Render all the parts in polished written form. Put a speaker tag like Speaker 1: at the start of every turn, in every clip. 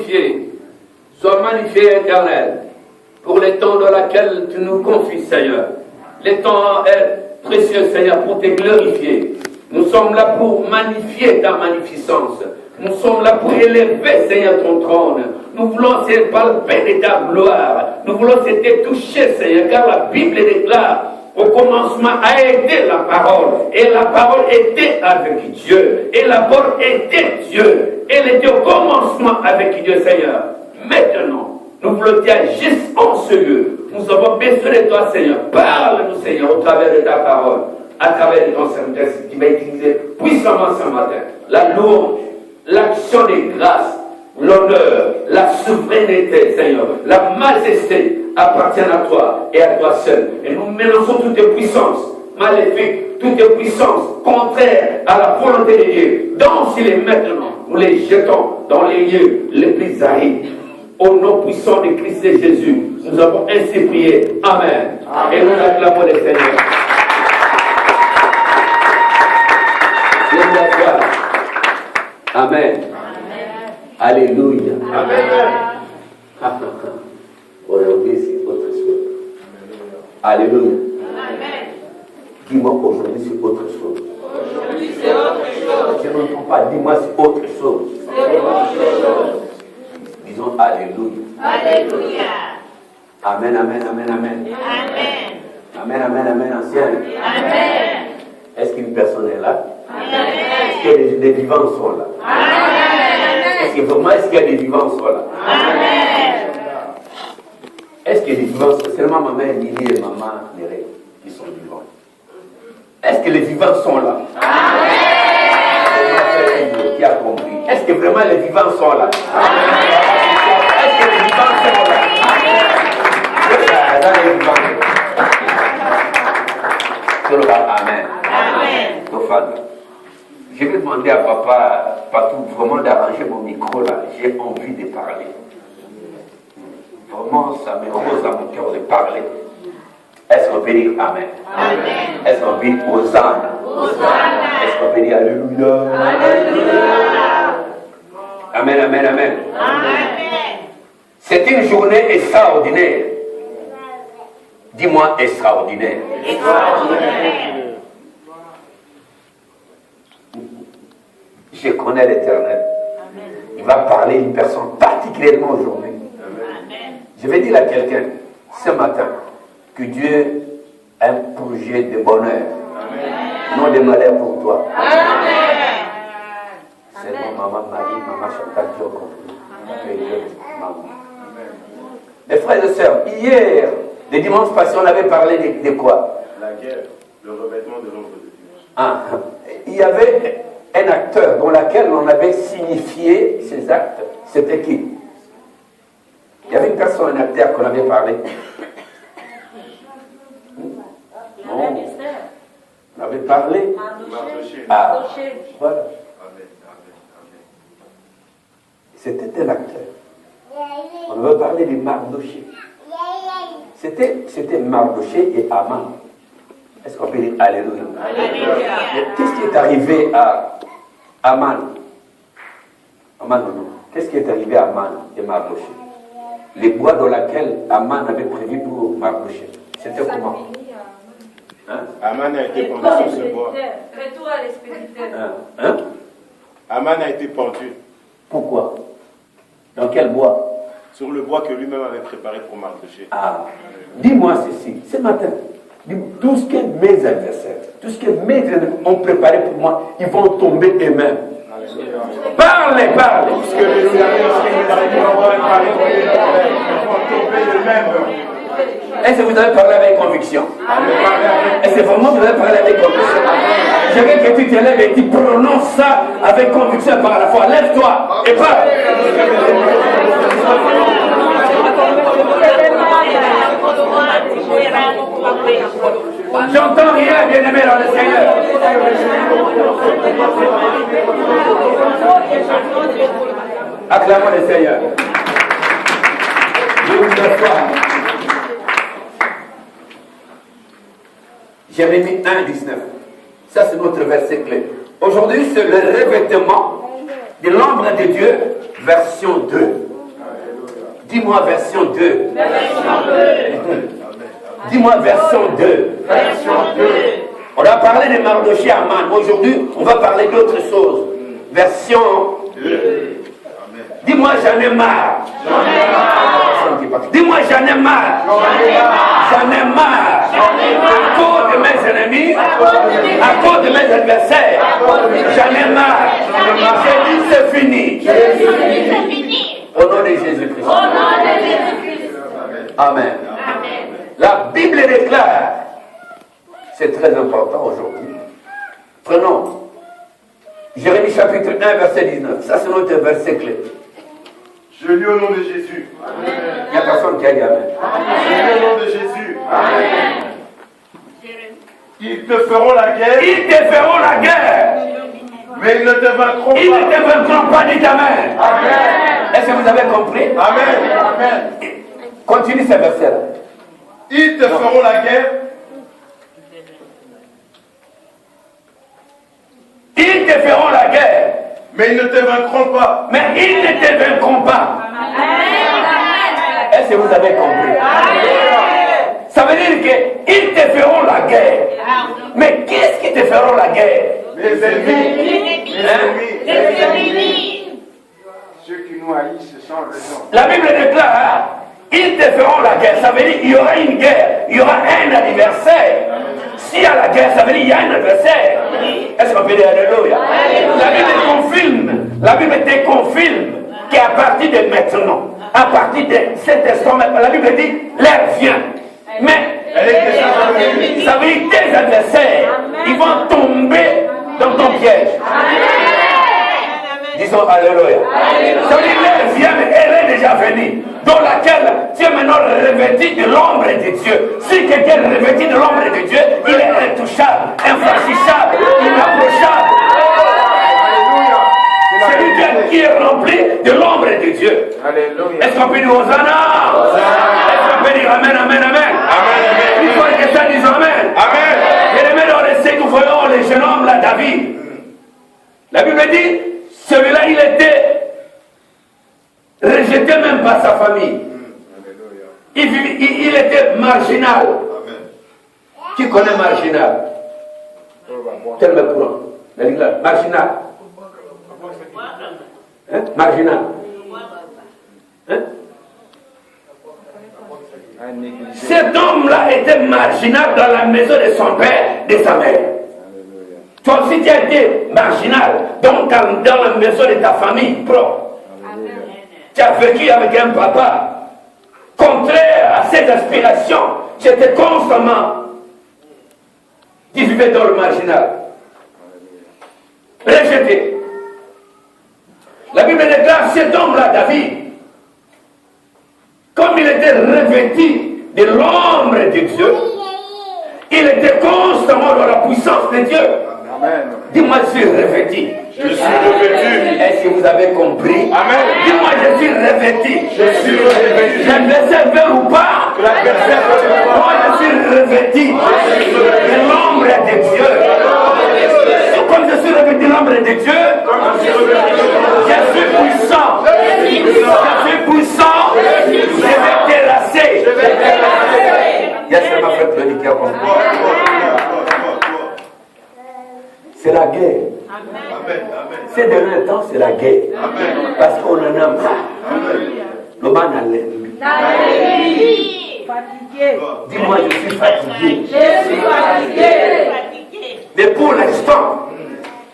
Speaker 1: glorifié. Sois magnifié, Éternel, pour les temps dans lesquels tu nous confies, Seigneur. Les temps précieux, Seigneur, pour te glorifier. Nous sommes là pour magnifier ta magnificence. Nous sommes là pour élever, Seigneur, ton trône. Nous voulons se palper de ta gloire. Nous voulons te toucher, Seigneur, car la Bible déclare au commencement a été la parole. Et la parole était avec Dieu. Et la parole était Dieu. Elle était au commencement avec Dieu, Seigneur. Maintenant, nous voulons dire juste en ce lieu. Nous avons besoin de toi, Seigneur. Parle-nous, Seigneur, au travers de ta parole. À travers de ton serviteur qui va utiliser puissamment ce matin. La louange, l'action des grâces, l'honneur, la souveraineté, Seigneur, la majesté appartiennent à toi et à toi seul. Et nous mélangeons toutes tes puissances maléfiques, toutes tes puissances contraires à la volonté de Dieu. Dans-les maintenant, nous les jetons dans les lieux les plus arides. Au nom puissant de Christ et Jésus, nous avons ainsi prié. Amen. Et nous acclamons le Seigneur. Amen. Amen. Alléluia. Amen. Aujourd'hui, c'est autre chose. Alléluia. Amen. Dis-moi, aujourd'hui, c'est autre chose. Aujourd'hui, c'est autre chose. Je n'entends pas, dis-moi, c'est autre chose. C'est autre chose. Disons Alléluia. Alléluia. Amen, amen, amen, amen. Amen. Amen, amen, amen, ancienne. Amen. Est-ce qu'une personne est là? Amen. Est-ce que des vivants sont là? Amen. Est-ce que vraiment, est-ce qu'il y a des vivants sont là? Amen. Est-ce que les vivants sont seulement ma mère Lily et maman Mireille qui sont vivants? Est-ce que les vivants sont là? Amen. Qui a compris? Est-ce que vraiment les vivants sont là? Amen. Est-ce que les vivants sont là? Amen. Dans les vivants. Amen. Amen. Je vais demander à papa, partout, vraiment d'arranger mon micro là. J'ai envie de parler. Vraiment, ça me rose à mon cœur de parler. Est-ce qu'on peut dire Amen? Amen. Est-ce qu'on peut dire Hosanna? Hosanna. Est-ce qu'on peut dire Alléluia? Alléluia. Amen, amen, amen. Amen. C'est une journée extraordinaire. Dis-moi extraordinaire. Extraordinaire. Je connais l'Éternel. Il va parler à une personne particulièrement aujourd'hui. Je vais dire à quelqu'un ce matin que Dieu a un projet de bonheur, non de malheur pour toi. C'est mon maman Marie, maman Chantal qui ont compris. Mes frères et sœurs, hier, le dimanche passé, on avait parlé de quoi?
Speaker 2: La guerre, le revêtement de l'ombre de Dieu.
Speaker 1: Ah, il y avait un acteur dans lequel on avait signifié ces actes. C'était qui? Il y avait une personne, un acteur qu'on avait parlé. Non. On avait parlé. Ah, voilà. C'était un acteur. On avait parlé de Mardoché. C'était Mardoché et Aman. Est-ce qu'on peut dire Alléluia? Qu'est-ce qui est arrivé à Aman? Aman, non. Qu'est-ce qui est arrivé à Aman et Mardoché? Les bois dans lesquels Aman avait prévu pour Mardoché. C'était comment? Hein?
Speaker 2: Aman a été pendu sur ce bois.
Speaker 3: Retour à l'expéditeur.
Speaker 1: Hein?
Speaker 2: Aman a été pendu.
Speaker 1: Pourquoi? Dans quel bois?
Speaker 2: Sur le bois que lui-même avait préparé pour Mardoché.
Speaker 1: Ah, dis-moi ceci, ce matin, tout ce que mes adversaires, tout ce que mes ennemis ont préparé pour moi, ils vont tomber eux-mêmes. Parlez, parlez.
Speaker 2: Tout ce que les ennemis pour avoir préparé pour eux-mêmes, ils vont tomber eux-mêmes.
Speaker 1: Est-ce que vous avez parlé avec conviction? Est-ce que vraiment vous avez parlé avec conviction? Je veux que tu te lèves et tu prononces ça avec conviction par la foi. Lève-toi et parle. J'entends rien, bien-aimé dans le Seigneur. Acclamons le Seigneur. Jérémie 1, 19. Ça, c'est notre verset clé. Aujourd'hui, c'est le revêtement de l'ombre de Dieu, version 2. Dis-moi version 2.
Speaker 3: Version 2.
Speaker 1: Dis-moi version 2.
Speaker 3: Version 2.
Speaker 1: On a parlé de Mardochée à Aman. Aujourd'hui, on va parler d'autre chose. Version 2. Dis-moi, j'en ai marre.
Speaker 3: J'en ai marre.
Speaker 1: Dis-moi, j'en ai marre. J'en ai marre. À cause de mes ennemis, à cause de mes adversaires, j'en ai marre. J'ai dit, c'est fini. Au nom de Jésus-Christ.
Speaker 3: Au nom de Jésus-Christ.
Speaker 1: Amen. La Bible déclare, c'est très important aujourd'hui. Prenons Jérémie chapitre 1, verset 19. Ça, c'est notre verset clé.
Speaker 2: Je lis au nom de Jésus.
Speaker 1: Il n'y a personne qui a dit Amen.
Speaker 2: Je lis au nom de Jésus. Ils te feront la guerre.
Speaker 1: Ils te feront la guerre.
Speaker 2: Mais ils ne te vaincront
Speaker 1: Ils ne
Speaker 2: pas.
Speaker 1: te vaincront pas, dites Amen.
Speaker 2: Amen.
Speaker 1: Est-ce que vous avez compris?
Speaker 2: Amen.
Speaker 1: Continue ce verset-là.
Speaker 2: Ils te feront la guerre.
Speaker 1: Ils te feront la guerre.
Speaker 2: Mais ils ne te vaincront pas.
Speaker 1: Mais ils ne te vaincront pas. Est-ce que vous avez compris? Ça veut dire qu'ils te feront la guerre. Mais qu'est-ce qui te feront la guerre?
Speaker 2: Les ennemis. Les ennemis.
Speaker 4: Ceux qui nous haïssent sans raison.
Speaker 1: La Bible déclare, ils te feront la guerre. Ça veut dire qu'il y aura une guerre. Il y aura un adversaire. S'il y a la guerre, ça veut dire qu'il y a un adversaire. Est-ce qu'on peut dire Alléluia? La Bible te confirme. La Bible te confirme qu'à partir de maintenant, à partir de cet instant, la Bible dit, l'heure vient. Mais ça veut dire que tes adversaires, ils vont tomber dans ton piège. Disons Alléluia. Ça veut dire que l'heure vient, mais elle est déjà venue. Dans laquelle tu es maintenant revêtu de l'ombre de Dieu. Si quelqu'un est revêtu de l'ombre de Dieu, il est intouchable, infranchissable, inapprochable. C'est lui qui est rempli de l'ombre de Dieu.
Speaker 4: Alléluia.
Speaker 1: Est-ce qu'on peut dire Hosanna? Est-ce qu'on peut dire Amen, Amen, Amen? Il faut que ça dise Amen. Et les dans le récit, nous voyons le jeune homme là, David. La Bible dit, celui-là, il était rejeté même par sa famille. Il était marginal. Qui connaît marginal? Quel me courant? Marginal. Hein? Marginal. Hein? Cet homme-là était marginal dans la maison de son père, de sa mère. Toi aussi tu as été marginal donc dans la maison de ta famille propre. Tu as vécu avec un papa contraire à ses aspirations. Tu étais constamment. Tu vivais dans le marginal. Rejeté. La Bible déclare cet homme-là, David, comme il était revêtu de l'ombre de Dieu, il était constamment dans la puissance de Dieu. Dis-moi, je suis revêtu.
Speaker 2: Je suis revêtu.
Speaker 1: Est-ce que vous avez compris?
Speaker 2: Amen.
Speaker 1: Dis-moi, je suis revêtu.
Speaker 2: Je suis revêtu.
Speaker 1: L'adversaire veut ou pas?
Speaker 2: L'adversaire veut ou pas?
Speaker 1: Moi, je suis revêtu de l'ombre de Dieu. Comme je suis revêtu de l'ombre de Dieu, je suis puissant. Je suis puissant. Je vais terrasser. Yes, ma frère, qui a compris. C'est la guerre. C'est de l'instant, c'est la guerre. Parce qu'on en a marre. Le man a l'ennemi. Dis-moi, je suis fatigué.
Speaker 3: Je suis fatigué.
Speaker 1: Mais pour l'instant,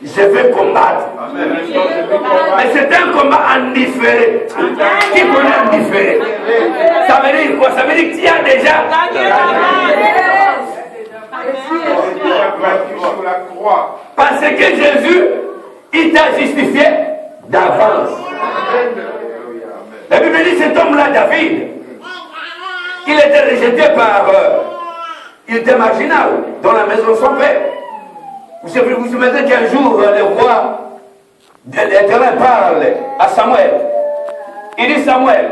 Speaker 1: je vais combattre. Mais c'est un combat en différé. Qui connaît en différé? Ça veut dire quoi? Ça veut dire que tu as déjà
Speaker 4: Sur la croix.
Speaker 1: parce que Jésus, il t'a justifié d'avance. La Bible dit cet homme-là, David, il était rejeté par... il était marginal dans la maison de son père. Vous imaginez qu'un jour, le roi de l'Éternel parle à Samuel. Il dit, Samuel,